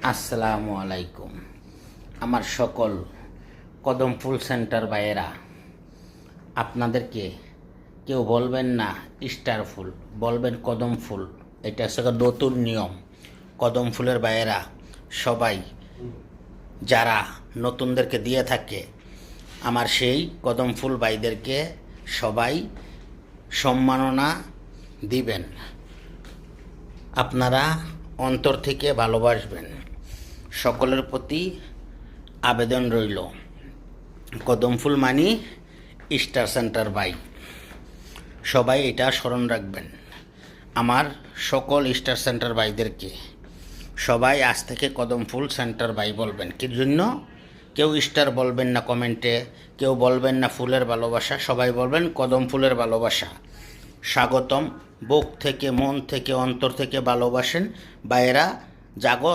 আসসালামু আলাইকুম। আমার সকল কদম ফুল সেন্টার ভাইয়েরা, আপনাদেরকে কেউ বলবেন না স্টার ফুল, বলবেন কদম ফুল। এটা হচ্ছে নতুন নিয়ম। কদম ফুলের ভাইয়েরা সবাই যারা নতুনদেরকে দিয়ে থাকে, আমার সেই কদম ফুল ভাইদেরকে সবাই সম্মাননা দিবেন। আপনারা অন্তর থেকে ভালোবাসবেন। সকলের প্রতি আবেদন রইল, কদম ফুল মানি স্টার সেন্টার বাই। সবাই এটা স্মরণ রাখবেন। আমার সকল স্টার সেন্টার বাইদেরকে সবাই আজ থেকে কদম ফুল সেন্টার বাই বলবেন। কি জন্য? কেউ স্টার বলবেন না কমেন্টে, কেউ বলবেন না ফুলের ভালোবাসা, সবাই বলবেন কদম ফুলের ভালোবাসা। স্বাগতম। বুক থেকে, মন থেকে, অন্তর থেকে ভালোবাসেন ভাইয়েরা। জাগো।